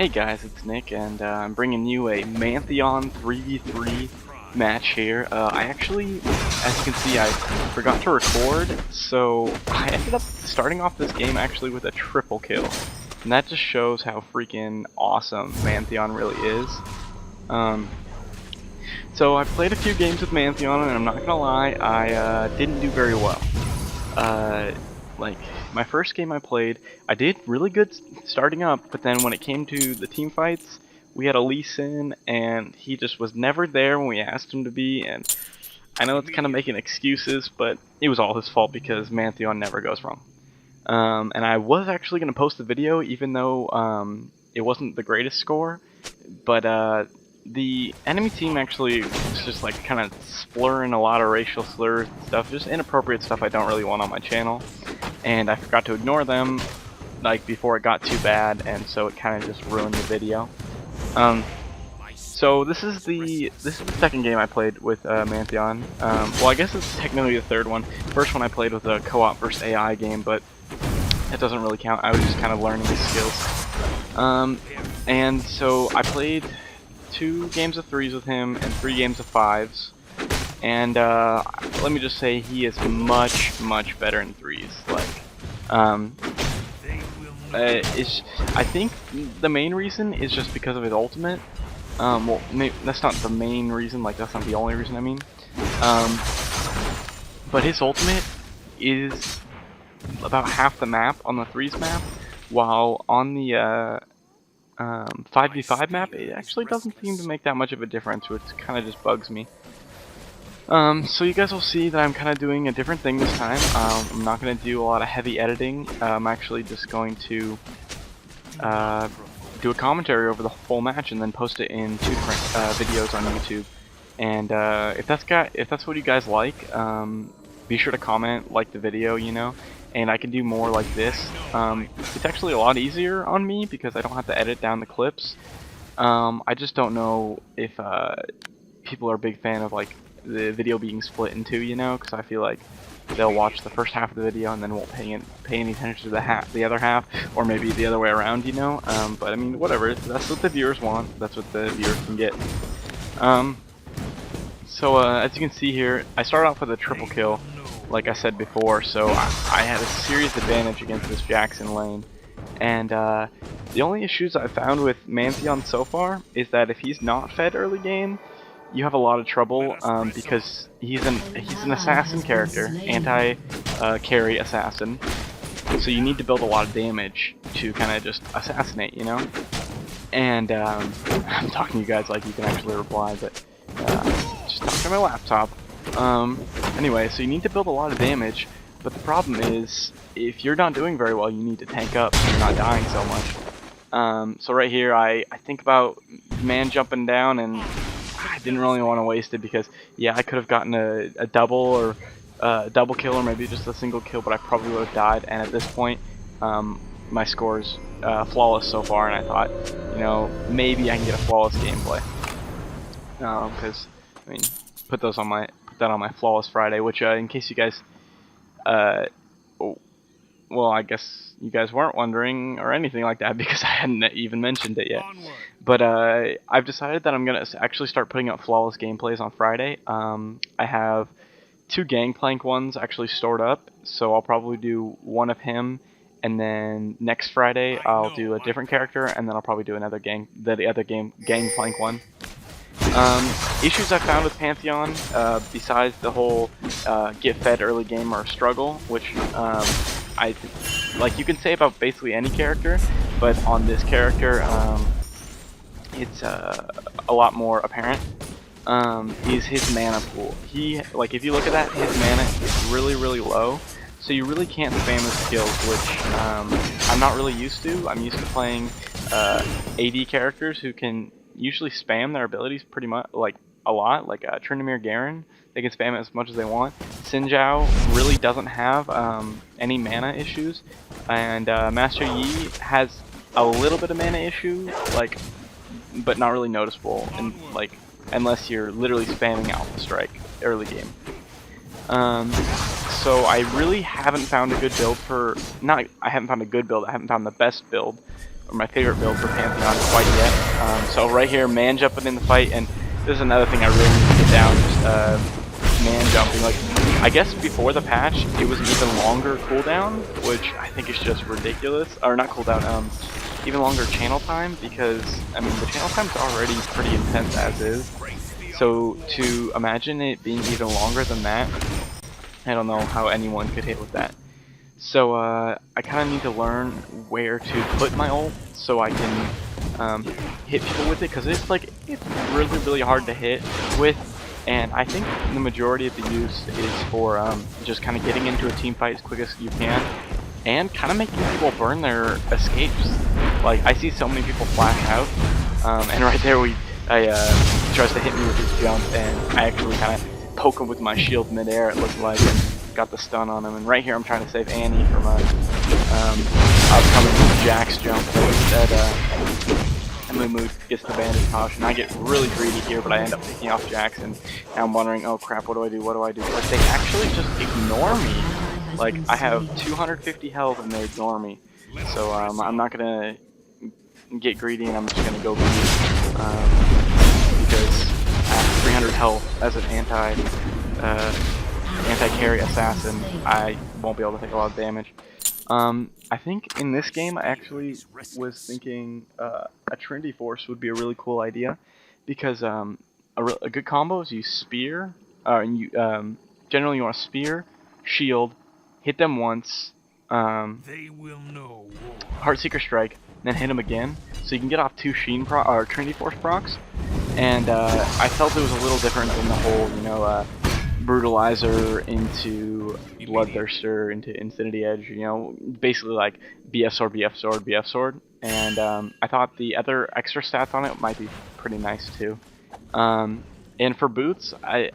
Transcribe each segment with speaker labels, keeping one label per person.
Speaker 1: Hey guys, it's Nick, and I'm bringing you a Mantheon 3v3 match here. I actually, as you can see, I forgot to record, so I ended up starting off this game actually with a triple kill. And that just shows how freaking awesome Mantheon really is. So I played a few games with Mantheon, and I'm not gonna lie, I didn't do very well. Like, my first game I played, I did really good starting up, but then when it came to the team fights, we had a Lee Sin, and he just was never there when we asked him to be, and I know it's kind of making excuses, but it was all his fault because Mantheon never goes wrong. And I was actually going to post the video, even though it wasn't the greatest score, but the enemy team actually was just like kind of slurring a lot of racial slurs and stuff, just inappropriate stuff I don't really want on my channel. And I forgot to ignore them, like, before it got too bad, and so it kind of just ruined the video. So this is the second game I played with Mantheon. Well, I guess it's technically the third one. First one I played was a co-op versus AI game, but it doesn't really count. I was just kind of learning his skills. And so I played 2 games of 3s with him and 3 games of 5s. And let me just say he is much better in 3s. I think the main reason is just because of his ultimate. Well, that's not the main reason. Like, that's not the only reason. I mean, but his ultimate is about half the map on the 3s map, while on the 5v5 map, it actually doesn't seem to make that much of a difference, which kind of just bugs me. So you guys will see that I'm kind of doing a different thing this time. I'm not going to do a lot of heavy editing. I'm actually just going to do a commentary over the full match and then post it in 2 different videos on YouTube. And if that's what you guys like, be sure to comment, like the video, you know. And I can do more like this. It's actually a lot easier on me because I don't have to edit down the clips. I just don't know if people are a big fan of, like, the video being split in 2, you know, because I feel like they'll watch the first half of the video and then won't pay any attention to the other half, or maybe the other way around, you know. But I mean, whatever. That's what the viewers want. That's what the viewers can get. So as you can see here, I started off with a triple kill, like I said before. So I had a serious advantage against this Jackson lane, and the only issues I've found with Mantheon so far is that if he's not fed early game, you have a lot of trouble because he's an assassin character, anti-carry assassin. So you need to build a lot of damage to kind of just assassinate, you know. And I'm talking to you guys like you can actually reply, but just talking to my laptop. Anyway, so you need to build a lot of damage, but the problem is if you're not doing very well, you need to tank up so you're not dying so much. So right here, I think about man jumping down, and I didn't really want to waste it because, yeah, I could have gotten a double or a double kill, or maybe just a single kill, but I probably would have died. And at this point, my score's flawless so far, and I thought, you know, maybe I can get a flawless gameplay. Because, I mean, put that on my flawless Friday, which, in case you guys, well, I guess you guys weren't wondering or anything like that because I hadn't even mentioned it yet. But I've decided that I'm going to actually start putting up flawless gameplays on Friday. I have 2 Gangplank ones actually stored up, so I'll probably do one of him, and then next Friday I'll do a different character, and then I'll probably do the other Gangplank one. Issues I found with Pantheon, besides the whole get fed early game or struggle, which like you can say about basically any character, but on this character, it's a lot more apparent. Is his mana pool. Like, if you look at that, his mana is really low, so you really can't spam his skills, which I'm not really used to. I'm used to playing AD characters who can usually spam their abilities pretty much, like, a lot, like Tryndamere Garen. They can spam it as much as they want. Sinjao really doesn't have any mana issues, and Master Yi has a little bit of mana issue, like, but not really noticeable, and like, unless you're literally spamming Alpha Strike early game. So I really haven't found a good build for, I haven't found a good build, I haven't found the best build or my favorite build for Pantheon quite yet. So right here, man jumping in the fight, and this is another thing I really need to get down, just man jumping. Like, I guess before the patch, it was an even longer cooldown, which I think is just ridiculous. Or not cooldown, even longer channel time, because, I mean, the channel time's already pretty intense as is. So to imagine it being even longer than that, I don't know how anyone could hit with that. So I kind of need to learn where to put my ult so I can hit people with it, because it's really hard to hit with. And I think the majority of the use is for just kind of getting into a team fight as quick as you can, and kind of making people burn their escapes. Like, I see so many people flash out, and right there he tries to hit me with his jump, and I actually kind of poke him with my shield midair, it looked like, and got the stun on him. And right here I'm trying to save Annie from a upcoming Jax jump, but instead Mumu gets the bandit caution. I get really greedy here, but I end up picking off Jax, and now I'm wondering, oh crap, what do I do? But they actually just ignore me. Like, I have 250 health and they ignore me. So I'm not gonna get greedy, and I'm just gonna go greedy, because I have 300 health as an anti-carry assassin. I won't be able to take a lot of damage. I think in this game I actually was thinking a Trinity Force would be a really cool idea, because a good combo is you spear, and you generally you want to spear, shield, hit them once, Heartseeker Strike, then hit them again, so you can get off 2 Trinity Force procs. And I felt it was a little different than the whole, you know, Brutalizer into Bloodthirster into Infinity Edge, you know, basically like BF Sword, BF Sword, BF Sword. And I thought the other extra stats on it might be pretty nice too. And for Boots, I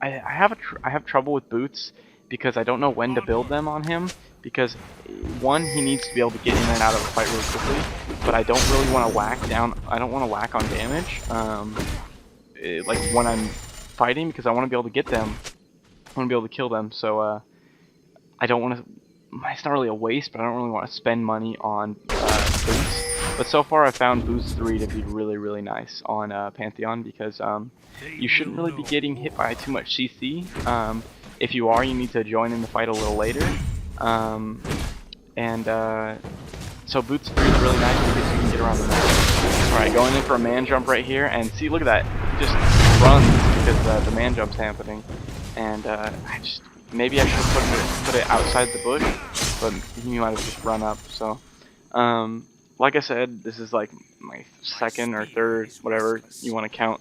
Speaker 1: have trouble with Boots, because I don't know when to build them on him, because one, he needs to be able to get in and out of a fight really quickly, but I don't really want to whack down, I don't want to whack on damage, like when I'm fighting, because I want to be able to get them, I want to be able to kill them. So I don't want to, it's not really a waste, but I don't really want to spend money on boots. But so far I found boost 3 to be really nice on Pantheon, because you shouldn't really be getting hit by too much CC. If you are, you need to join in the fight a little later. So boots 3 is really nice because you can get around the map. Alright, going in for a man jump right here, and see, look at that, he just runs because the man jump's happening. And maybe I should have put it outside the bush, but he might have just run up. So like I said, this is like my second or third, whatever you want to count,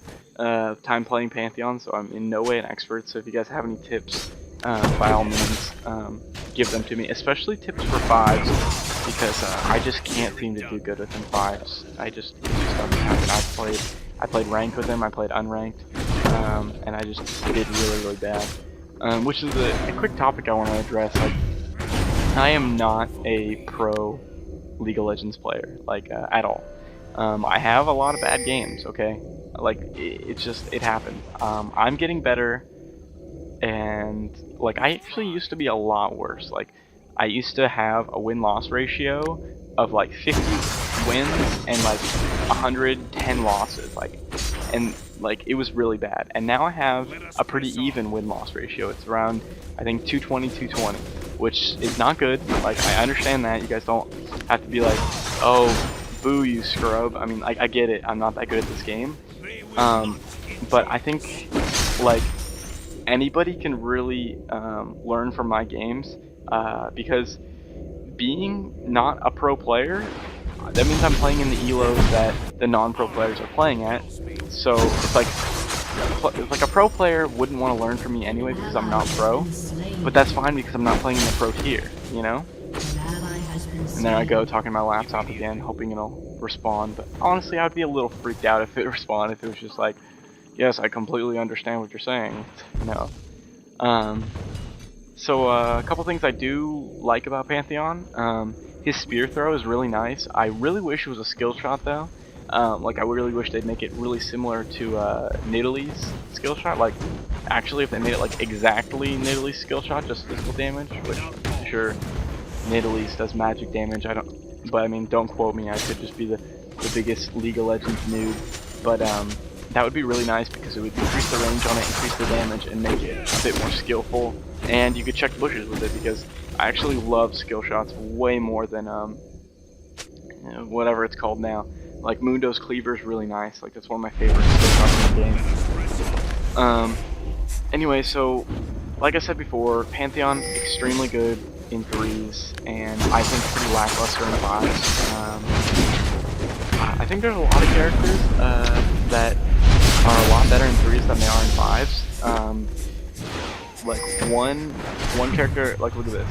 Speaker 1: time playing Pantheon, so I'm in no way an expert. So if you guys have any tips, by all means, give them to me, especially tips for 5s, because I just can't seem to do good with them 5s. It just doesn't happen. I played ranked with them, I played unranked, and I just did really bad. Which is a quick topic I want to address. Like, I am not a pro League of Legends player, like, at all. I have a lot of bad games, okay? Like, it happens. I'm getting better, and, like, I actually used to be a lot worse. Like, I used to have a win-loss ratio of, like, 50 wins and, like, 110 losses, like, and, like, it was really bad. And now I have a pretty even win-loss ratio. It's around, I think, 220, 220, which is not good. Like, I understand that. You guys don't have to be like, oh, boo, you scrub. I mean, I get it. I'm not that good at this game. But I think, like, anybody can really learn from my games, because being not a pro player, that means I'm playing in the elos that the non-pro players are playing at. So it's like a pro player wouldn't want to learn from me anyway because I'm not pro, but that's fine because I'm not playing in the pro tier, you know? And there I go talking to my laptop again, hoping it'll respond. But honestly, I'd be a little freaked out if it responded, if it was just like, yes, I completely understand what you're saying. No. So a couple things I do like about Pantheon. His spear throw is really nice. I really wish it was a skill shot though. Like, I really wish they'd make it really similar to Nidalee's skill shot. Like, actually, if they made it like exactly Nidalee's skill shot, just physical damage, which, sure, Nidalee's does magic damage. I don't but I mean, don't quote me. I could just be the biggest League of Legends noob. But that would be really nice because it would increase the range on it, increase the damage, and make it a bit more skillful. And you could check bushes with it because I actually love skill shots way more than whatever it's called now. Like Mundo's Cleaver is really nice. Like that's one of my favorite skill shots in the game. Anyway, so like I said before, Pantheon extremely good in 3s, and I think pretty lackluster in 5s. I think there's a lot of characters that are a lot better in 3s than they are in 5s. Like one character, like look at this.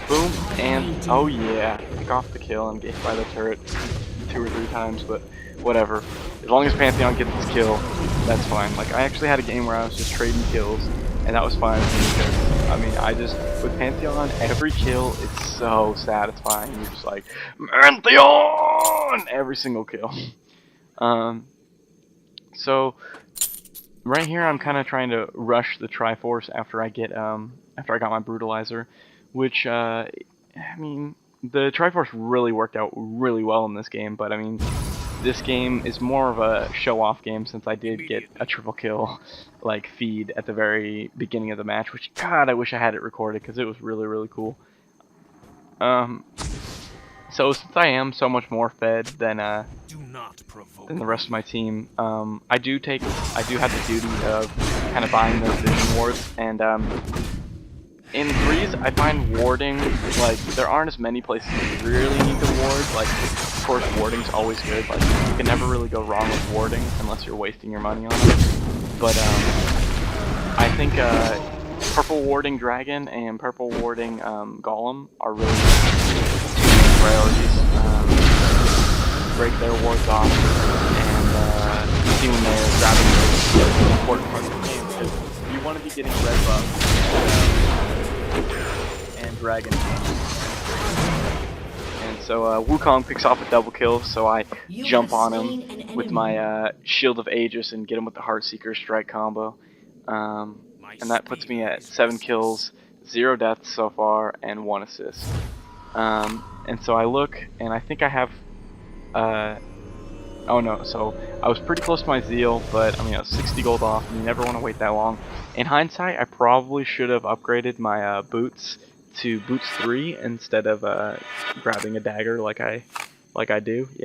Speaker 1: Boom, and oh yeah, pick off the kill and get hit by the turret 2 or 3 times, but whatever. As long as Pantheon gets this kill, that's fine. Like I actually had a game where I was just trading kills, and that was fine with me because I mean with Pantheon, every kill is so satisfying. You're just like MANTHEON every single kill. So right here I'm kind of trying to rush the Triforce after I got my Brutalizer, which I mean the Triforce really worked out really well in this game, but I mean this game is more of a show-off game since I did get a triple kill like feed at the very beginning of the match, which God, I wish I had it recorded because it was really, really cool. So since I am so much more fed than the rest of my team, I do have the duty of kind of buying those vision wards, and in 3s I find warding, like there aren't as many places you really need to ward. Like of course warding's always good, like you can never really go wrong with warding unless you're wasting your money on it. But I think purple warding dragon and purple warding golem are really two priorities. Break their wards off and see when they're grabbing the important parts of the game, because you want to be getting red buff and dragon. And so Wukong picks off a double kill, so I jump on him with my Shield of Aegis and get him with the Heartseeker strike combo. And that puts me at 7 kills, 0 deaths so far, and 1 assist. And so I look, and I think I have... oh no, so I was pretty close to my Zeal, but I mean I was 60 gold off, and you never want to wait that long. In hindsight, I probably should have upgraded my boots to boots 3 instead of grabbing a dagger like I do. Yeah.